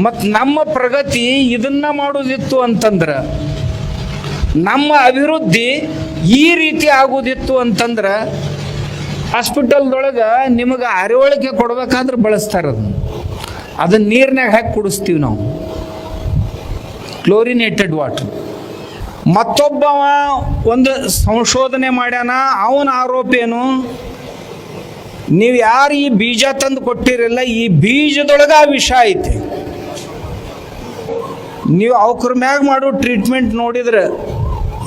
ಮತ್ತು ನಮ್ಮ ಪ್ರಗತಿ ಇದನ್ನ ಮಾಡೋದಿತ್ತು ಅಂತಂದ್ರೆ, ನಮ್ಮ ಅಭಿವೃದ್ಧಿ ಈ ರೀತಿ ಆಗೋದಿತ್ತು ಅಂತಂದ್ರೆ, ಹಾಸ್ಪಿಟಲ್ದೊಳಗೆ ನಿಮಗೆ ಅರಿವಳಿಕೆ ಕೊಡ್ಬೇಕಾದ್ರೆ ಬಳಸ್ತಾರೆ. ಅದನ್ನ ನೀರಿನಾಗ ಹಾಕಿ ಕುಡಿಸ್ತೀವಿ ನಾವು, ಕ್ಲೋರಿನೇಟೆಡ್ ವಾಟರ್. ಮತ್ತೊಬ್ಬವ ಒಂದು ಸಂಶೋಧನೆ ಮಾಡ್ಯಾನ, ಅವನ ಆರೋಪ ಏನು, ನೀವು ಯಾರು ಈ ಬೀಜ ತಂದು ಕೊಟ್ಟಿರಲ್ಲ, ಈ ಬೀಜದೊಳಗೆ ಆ ವಿಷ ಐತೆ. ನೀವು ಅವ್ರ ಮ್ಯಾಗ ಮಾಡೋ ಟ್ರೀಟ್ಮೆಂಟ್ ನೋಡಿದ್ರೆ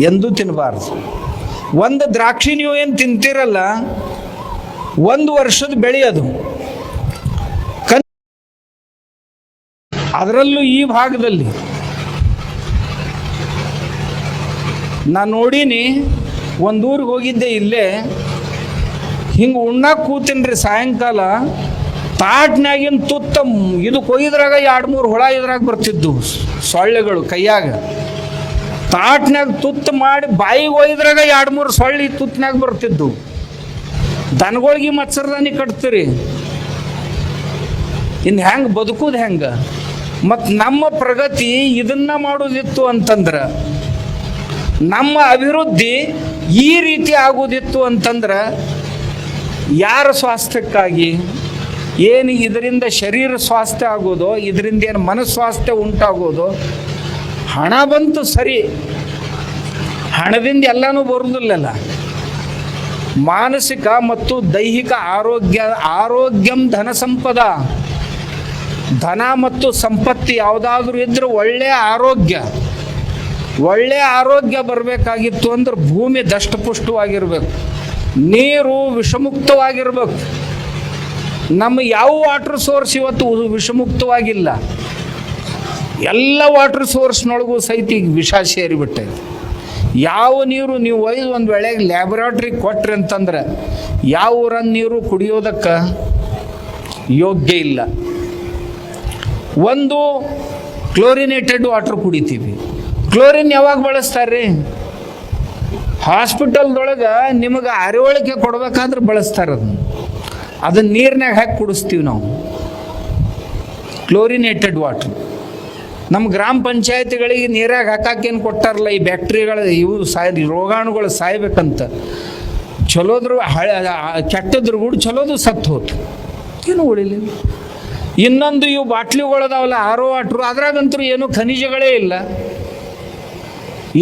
ಎಂದೂ ತಿನ್ನಬಾರ್ದು. ಒಂದು ದ್ರಾಕ್ಷಿ ನೀವು ಏನು ತಿಂತೀರಲ್ಲ, 1 ವರ್ಷದ ಬೆಳೆ ಅದು. ಅದರಲ್ಲೂ ಈ ಭಾಗದಲ್ಲಿ ನಾನು ನೋಡೀನಿ. ಒಂದು ಊರಿಗೆ ಹೋಗಿದ್ದೆ, ಇಲ್ಲೇ ಹಿಂಗೆ ಉಣ್ಣಕ್ಕೆ ಕೂತೀನ್ರಿ ಸಾಯಂಕಾಲ. ತಾಟ್ನಾಗಿನ ತುತ್ತ ಇದಕ್ಕೆ ಒಯ್ದ್ರಾಗ 2-3 ಹುಳ ಇದ್ರಾಗ ಬರ್ತಿದ್ದು, ಸೊಳ್ಳೆಗಳು ಕೈಯಾಗ. ತಾಟ್ನಾಗ ತುತ್ತ ಮಾಡಿ ಬಾಯಿಗೆ ಒಯ್ದ್ರಾಗ 2-3 ಸೊಳ್ಳೆ ತುತ್ತನಾಗ ಬರ್ತಿದ್ದು. ದನಗಳಿಗೆ ಮಚ್ಚರ್ದಾನಿ ಕಟ್ತೀರಿ, ಇನ್ನು ಹೆಂಗೆ ಬದುಕುದು ಹೆಂಗೆ? ಮತ್ತು ನಮ್ಮ ಪ್ರಗತಿ ಇದನ್ನ ಮಾಡೋದಿತ್ತು ಅಂತಂದ್ರೆ, ನಮ್ಮ ಅಭಿವೃದ್ಧಿ ಈ ರೀತಿ ಆಗೋದಿತ್ತು ಅಂತಂದ್ರೆ, ಯಾರ ಸ್ವಾಸ್ಥ್ಯಕ್ಕಾಗಿ ಏನು ಇದರಿಂದ ಶರೀರ ಸ್ವಾಸ್ಥ್ಯ ಆಗೋದು, ಇದರಿಂದ ಏನು ಮನಸ್ವಾಸ್ಥ್ಯ ಉಂಟಾಗೋದು? ಹಣ ಬಂತು ಸರಿ, ಹಣದಿಂದ ಎಲ್ಲನೂ ಬರುವುದಿಲ್ಲಲ್ಲ. ಮಾನಸಿಕ ಮತ್ತು ದೈಹಿಕ ಆರೋಗ್ಯಂ ಧನ ಸಂಪದ. ಧನ ಮತ್ತು ಸಂಪತ್ತಿ ಯಾವುದಾದ್ರೂ ಇದ್ರೆ ಒಳ್ಳೆಯ ಆರೋಗ್ಯ ಬರಬೇಕಾಗಿತ್ತು ಅಂದ್ರೆ ಭೂಮಿ ದಷ್ಟಪುಷ್ಟವಾಗಿರ್ಬೇಕು, ನೀರು ವಿಷಮುಕ್ತವಾಗಿರ್ಬೇಕು. ನಮ್ಮ ಯಾವ ವಾಟರ್ ಸೋರ್ಸ್ ಇವತ್ತು ವಿಷಮುಕ್ತವಾಗಿಲ್ಲ. ಎಲ್ಲ ವಾಟರ್ ಸೋರ್ಸ್ನೊಳಗೂ ಸಹಿತ ಈಗ ವಿಷ ಸೇರಿಬಿಟ್ಟೆ. ಯಾವ ನೀರು ನೀವು ಒಯ್ದು ಒಂದು ವೇಳೆಗೆ ಲ್ಯಾಬೊರೇಟ್ರಿಗೆ ಕೊಟ್ರಿ ಅಂತಂದ್ರೆ, ಯಾವ ಊರನ್ನ ನೀರು ಕುಡಿಯೋದಕ್ಕೆ ಯೋಗ್ಯ ಇಲ್ಲ. ಒಂದು ಕ್ಲೋರಿನೇಟೆಡ್ ವಾಟರ್ ಕುಡಿತೀವಿ. ಕ್ಲೋರಿನ್ ಯಾವಾಗ ಬಳಸ್ತಾರೆ? ಹಾಸ್ಪಿಟಲ್ದೊಳಗೆ ನಿಮಗೆ ಅರಿವಳಿಕೆ ಕೊಡ್ಬೇಕಾದ್ರೆ ಬಳಸ್ತಾರೆ. ಅದನ್ನ ನೀರಿನಾಗ ಹಾಕಿ ಕುಡಿಸ್ತೀವಿ ನಾವು, ಕ್ಲೋರಿನೇಟೆಡ್ ವಾಟರ್. ನಮ್ಮ ಗ್ರಾಮ ಪಂಚಾಯತಿಗಳಿಗೆ ನೀರಾಗ ಹಾಕಕ್ಕೇನು ಕೊಟ್ಟಾರಲ್ಲ, ಈ ಬ್ಯಾಕ್ಟೀರಿಯಾಗಳು ಇವು ರೋಗಾಣುಗಳು ಸಾಯ್ಬೇಕಂತ. ಚಲೋದ್ರು ಕೆಟ್ಟದ್ರ ಕೂಡ ಚಲೋದು ಸತ್ತು ಹೋತು, ಏನು ಉಳಿಲಿಲ್ಲ. ಇನ್ನೊಂದು ಇವು ಬಾಟ್ಲಿಗಳದಾವಲ್ಲ RO ವಾಟ್ರು, ಅದ್ರಾಗಂತೂ ಏನು ಖನಿಜಗಳೇ ಇಲ್ಲ.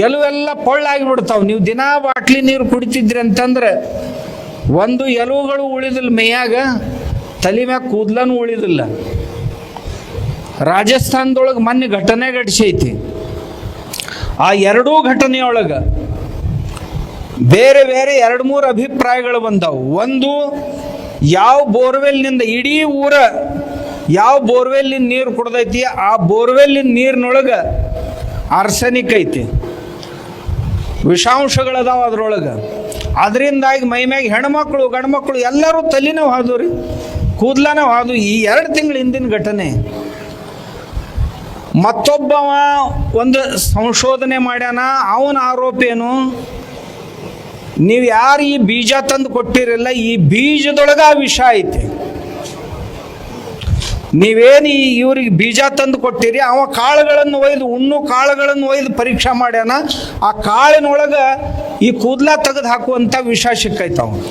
ಎಲುವೆಲ್ಲ ಪೊಳ್ಳಾಗಿಬಿಡ್ತಾವೆ. ನೀವು ದಿನಾ ಬಾಟ್ಲಿ ನೀರು ಕುಡಿತಿದ್ರಿ ಅಂತಂದ್ರೆ ಒಂದು ಎಲುವುಗಳು ಉಳಿದಿಲ್ಲ ಮೇಯಾಗ, ತಲೆ ಮ್ಯಾಗ ಕೂದಲೂ ಉಳಿದಿಲ್ಲ. ರಾಜಸ್ಥಾನದೊಳಗೆ ಮೊನ್ನೆ ಘಟನೆ ಘಟಿಸೈತಿ. ಆ ಎರಡೂ ಘಟನೆಯೊಳಗೆ ಬೇರೆ ಬೇರೆ 2-3 ಅಭಿಪ್ರಾಯಗಳು ಬಂದವು. ಒಂದು, ಯಾವ ಬೋರ್ವೆಲ್ನಿಂದ ಇಡೀ ಊರ ಯಾವ ಬೋರ್ವೆಲ್ಲಿನ ನೀರು ಕುಡ್ದೈತಿ, ಆ ಬೋರ್ವೆಲ್ಲಿನ ನೀರಿನೊಳಗೆ ಆರ್ಸೆನಿಕ್ ಐತಿ, ವಿಷಾಂಶಗಳದಾವ ಅದ್ರೊಳಗೆ. ಅದರಿಂದಾಗಿ ಮೈಮ್ಯಾಗ ಹೆಣ್ಮಕ್ಳು ಗಂಡ್ಮಕ್ಳು ಎಲ್ಲರೂ ತಲೆನೂ ಹಾದು ರೀ, ಕೂದಲನೂ ಹಾದು. ಈ 2 ತಿಂಗಳ ಹಿಂದಿನ ಘಟನೆ. ಮತ್ತೊಬ್ಬವ ಒಂದು ಸಂಶೋಧನೆ ಮಾಡ್ಯಾನ, ಅವನ ಆರೋಪ ಏನು, ನೀವು ಯಾರು ಈ ಬೀಜ ತಂದು ಕೊಟ್ಟಿರಲ್ಲ, ಈ ಬೀಜದೊಳಗೆ ಆ ವಿಷ ಐತೆ. ನೀವೇನು ಇವ್ರಿಗೆ ಬೀಜ ತಂದು ಕೊಟ್ಟಿರಿ, ಅವ ಕಾಳುಗಳನ್ನು ಒಯ್ದು ಕಾಳುಗಳನ್ನು ಒಯ್ದು ಪರೀಕ್ಷೆ ಮಾಡ್ಯಾನ. ಆ ಕಾಳಿನೊಳಗೆ ಈ ಕೂದಲ ತೆಗೆದು ಹಾಕುವಂಥ ವಿಷ ಸಿಕ್ಕೈತೆ ಅವನು.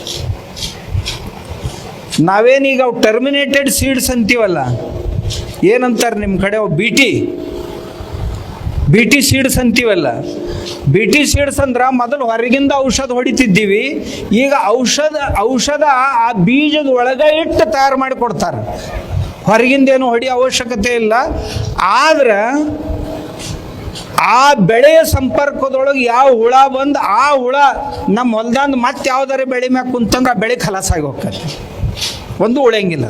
ನಾವೇನೀಗ ಅವು ಟರ್ಮಿನೇಟೆಡ್ ಸೀಡ್ಸ್ ಅಂತೀವಲ್ಲ, ಏನಂತಾರೆ ನಿಮ್ಮ ಕಡೆ, ಅವು ಬಿ ಟಿ ಸೀಡ್ಸ್ ಅಂತೀವಲ್ಲ. BT ಸೀಡ್ಸ್ ಅಂದ್ರೆ ಮೊದಲು ಹೊರಗಿಂದ ಔಷಧ ಹೊಡಿತಿದ್ದೀವಿ, ಈಗ ಔಷಧ ಆ ಬೀಜದ ಒಳಗೆ ಇಟ್ಟು ತಯಾರು ಮಾಡಿ ಕೊಡ್ತಾರೆ. ಹೊರಗಿಂದೇನು ಹೊಡಿ ಅವಶ್ಯಕತೆ ಇಲ್ಲ. ಆದ್ರೆ ಆ ಬೆಳೆಯ ಸಂಪರ್ಕದೊಳಗೆ ಯಾವ ಹುಳ ಬಂದು ಆ ಹುಳ ನಮ್ಮ ಹೊಲ್ದಂದು ಮತ್ತೆ ಯಾವ್ದಾರ ಬೆಳೆ ಮ್ಯಾಗ ಕುಂತಂದ್ರೆ ಆ ಬೆಳೆ ಖಲಾಸಾಗಿ ಹೋಗ್ತದೆ, ಒಂದು ಉಳಿಯಂಗಿಲ್ಲ.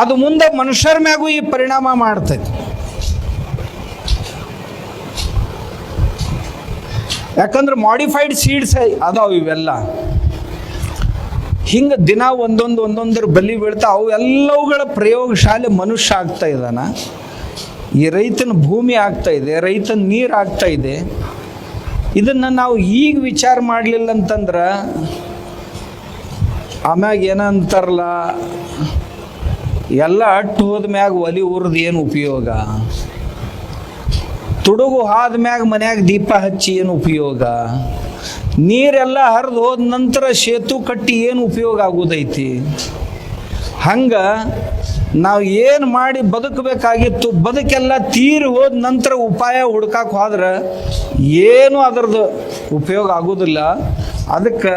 ಅದು ಮುಂದೆ ಮನುಷ್ಯರ ಮ್ಯಾಗೂ ಈ ಪರಿಣಾಮ ಮಾಡ್ತೈತಿ. ಯಾಕಂದ್ರೆ ಮಾಡಿಫೈಡ್ ಸೀಡ್ಸ್ ಅದಾವ ಇವೆಲ್ಲ. ಹಿಂಗೆ ದಿನ ಒಂದೊಂದರ ಬಲಿ ಬೀಳ್ತಾ, ಅವು ಎಲ್ಲವುಗಳ ಪ್ರಯೋಗಶಾಲೆ ಮನುಷ್ಯ ಆಗ್ತಾ ಇದ್ದಾನ. ಈ ರೈತನ ಭೂಮಿ ಆಗ್ತಾ ಇದೆ, ರೈತನ ನೀರು ಆಗ್ತಾ ಇದೆ. ಇದನ್ನು ನಾವು ಈಗ ವಿಚಾರ ಮಾಡಲಿಲ್ಲ ಅಂತಂದ್ರೆ ಆಮ್ಯಾಗ ಏನಂತಾರಲ್ಲ, ಎಲ್ಲ ಅಟ್ಟು ಹೋದ ಮ್ಯಾಗ ಒಲಿ ಉರಿದು ಏನು ಉಪಯೋಗ? ತುಡುಗು ಹಾದ ಮ್ಯಾಗ ಮನ್ಯಾಗ ದೀಪ ಹಚ್ಚಿ ಏನು ಉಪಯೋಗ? ನೀರೆಲ್ಲ ಹರಿದು ಹೋದ ನಂತರ ಸೇತು ಕಟ್ಟಿ ಏನು ಉಪಯೋಗ ಆಗೋದೈತಿ? ಹಂಗೆ ನಾವು ಏನು ಮಾಡಿ ಬದುಕಬೇಕಾಗಿತ್ತು, ಬದುಕೆಲ್ಲ ತೀರಿ ಹೋದ ನಂತರ ಉಪಾಯ ಹುಡ್ಕಕ್ಕೆ ಹೋದ್ರೆ ಏನು ಅದರದ್ದು ಉಪಯೋಗ ಆಗೋದಿಲ್ಲ. ಅದಕ್ಕೆ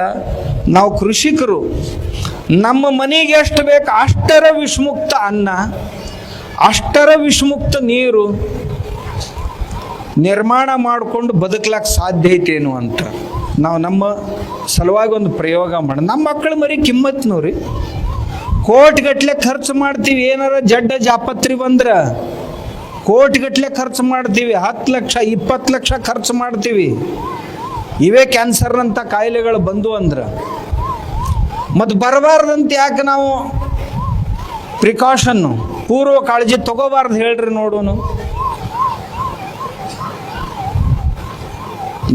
ನಾವು ಕೃಷಿಕರು ನಮ್ಮ ಮನೆಗೆ ಎಷ್ಟು ಬೇಕು ಅಷ್ಟರ ವಿಷಮುಕ್ತ ಅನ್ನ, ಅಷ್ಟರ ವಿಷಮುಕ್ತ ನೀರು ನಿರ್ಮಾಣ ಮಾಡಿಕೊಂಡು ಬದುಕಲಿಕ್ಕೆ ಸಾಧ್ಯ ಐತೇನು ಅಂತ ನಾವು ನಮ್ಮ ಸಲುವಾಗಿ ಒಂದು ಪ್ರಯೋಗ ಮಾಡೋಣ. ನಮ್ಮ ಮಕ್ಕಳು ಮರಿ ಕಿಮ್ಮತ್ನವ್ರಿ, ಕೋಟಿಗಟ್ಟಲೆ ಖರ್ಚು ಮಾಡ್ತೀವಿ. ಏನಾರ ಜಡ್ಡ ಜಾಪತ್ರಿ ಬಂದ್ರೆ ಕೋಟಿಗಟ್ಟಲೆ ಖರ್ಚು ಮಾಡ್ತೀವಿ. 10 ಲಕ್ಷ 20 ಲಕ್ಷ ಖರ್ಚು ಮಾಡ್ತೀವಿ. ಇವೇ ಕ್ಯಾನ್ಸರ್ನಂಥ ಕಾಯಿಲೆಗಳು ಬಂದು ಅಂದ್ರೆ ಮತ್ತು ಬರಬಾರ್ದಂತ ಯಾಕೆ ನಾವು ಪ್ರಿಕಾಷನ್ನು ಪೂರ್ವ ಕಾಳಜಿ ತಗೋಬಾರ್ದು ಹೇಳ್ರಿ ನೋಡೋನು.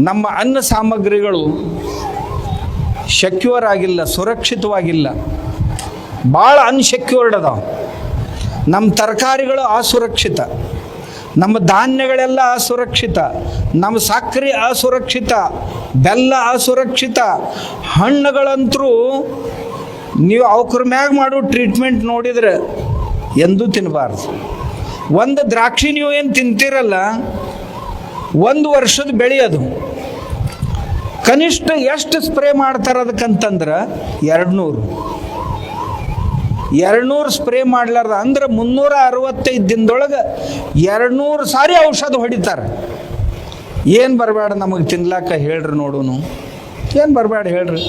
ನಮ್ಮ ಅನ್ನ ಸಾಮಗ್ರಿಗಳು ಸೆಕ್ಯೂರ್ ಆಗಿಲ್ಲ, ಸುರಕ್ಷಿತವಾಗಿಲ್ಲ, ಭಾಳ ಅನ್ಸೆಕ್ಯೂರ್ಡ್ ಅದಾವ. ನಮ್ಮ ತರಕಾರಿಗಳು ಅಸುರಕ್ಷಿತ, ನಮ್ಮ ಧಾನ್ಯಗಳೆಲ್ಲ ಅಸುರಕ್ಷಿತ, ನಮ್ಮ ಸಕ್ಕರೆ ಅಸುರಕ್ಷಿತ, ಬೆಲ್ಲ ಅಸುರಕ್ಷಿತ. ಹಣ್ಣುಗಳಂತರೂ ನೀವು ಅವ್ರ ಮ್ಯಾಗ ಮಾಡೋ ಟ್ರೀಟ್ಮೆಂಟ್ ನೋಡಿದ್ರೆ ಎಂದೂ ತಿನ್ನಬಾರ್ದು. ಒಂದು ದ್ರಾಕ್ಷಿ ನೀವು ಏನು ತಿಂತೀರಲ್ಲ, 1 ವರ್ಷದ ಬೆಳೆ ಅದು. ಕನಿಷ್ಠ ಎಷ್ಟು ಸ್ಪ್ರೇ ಮಾಡ್ತಾರೆ ಅದಕ್ಕಂತಂದ್ರೆ 200 ಸ್ಪ್ರೇ ಮಾಡ್ಲಾರ್ದ ಅಂದ್ರೆ 365 ದಿನದೊಳಗೆ 200 ಸಾರಿ ಔಷಧ ಹೊಡಿತಾರೆ. ಏನು ಬರಬೇಡ ನಮಗೆ ತಿನ್ಲಾಕ ಹೇಳ್ರಿ ನೋಡೋನು, ಏನು ಬರಬೇಡ ಹೇಳ್ರಿ.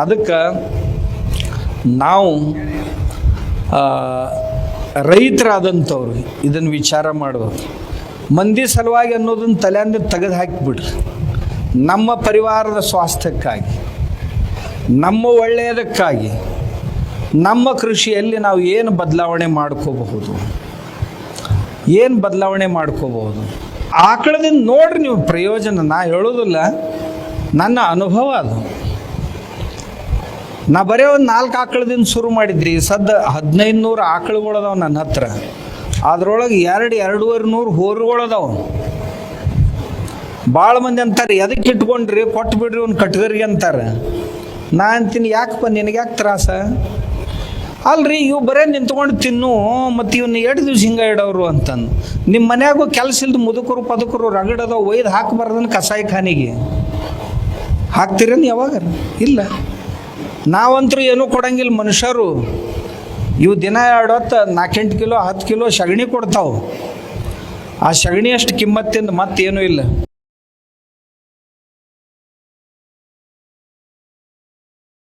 ಅದಕ್ಕೆ ನಾವು ರೈತರಾದಂಥವ್ರು ಇದನ್ನು ವಿಚಾರ ಮಾಡಬೇಕು. ಮಂದಿ ಸಲುವಾಗಿ ಅನ್ನೋದನ್ನು ತಲೆಯಿಂದ ತೆಗೆದು ಹಾಕಿಬಿಡ್ರಿ. ನಮ್ಮ ಪರಿವಾರದ ಸ್ವಾಸ್ಥ್ಯಕ್ಕಾಗಿ, ನಮ್ಮ ಒಳ್ಳೆಯದಕ್ಕಾಗಿ, ನಮ್ಮ ಕೃಷಿಯಲ್ಲಿ ನಾವು ಏನು ಬದಲಾವಣೆ ಮಾಡ್ಕೋಬಹುದು, ಏನು ಬದಲಾವಣೆ ಮಾಡ್ಕೋಬಹುದು. ಆಕಳದಿಂದ ನೋಡ್ರಿ ನೀವು ಪ್ರಯೋಜನ. ನಾ ಹೇಳೋದಿಲ್ಲ, ನನ್ನ ಅನುಭವ ಅದು. ನಾ ಬರೀ ಒಂದು 4 ಆಕಳದಿಂದ ಶುರು ಮಾಡಿದ್ರಿ. ಸದ್ದ 1500 ಆಕಳುಗಳದಾವ ನನ್ನ ಹತ್ರ. ಅದ್ರೊಳಗೆ 200-250 ಹೋರುಗಳದಾವ. ಭಾಳ ಮಂದಿ ಅಂತಾರೆ ಎದಕ್ಕೆ ಇಟ್ಕೊಂಡ್ರಿ, ಕೊಟ್ಟು ಬಿಡ್ರಿ ಒಂದು ಕಟ್ಗರಿಗೆ ಅಂತಾರೆ. ನಾ ಅಂತೀನಿ ಯಾಕಪ್ಪ ನಿನಗೆ ಯಾಕೆ ತ್ರಾಸ? ಅಲ್ರಿ ಇವು ಬರೇ ನಿಂತ್ಕೊಂಡು ತಿನ್ನು, ಮತ್ತು ಇವನ್ನ 2 ದಿವ್ಸ ಹಿಂಗೆ ಇಡೋರು ಅಂತಂದು. ನಿಮ್ಮ ಮನ್ಯಾಗೂ ಕೆಲಸ ಇಲ್ದು ಮುದುಕರು ಪದುಕರು ರಗಡದ ಒಯ್ದು ಹಾಕಬಾರ್ದನ್ನು ಕಸಾಯಿ ಖಾನಿಗೆ ಹಾಕ್ತೀರೇನು ಯಾವಾಗ? ಇಲ್ಲ. ನಾವಂತರೂ ಏನೂ ಕೊಡಂಗಿಲ್ಲ. ಮನುಷ್ಯರು ಇವು ದಿನ 2 ಹೊತ್ತು 4-8 ಕಿಲೋ 10 ಕಿಲೋ ಸಗಣಿ ಕೊಡ್ತಾವೆ. ಆ ಸಗಣಿ ಅಷ್ಟು ಕಿಮ್ಮತ್ತಿಂದ ಮತ್ತೇನೂ ಇಲ್ಲ.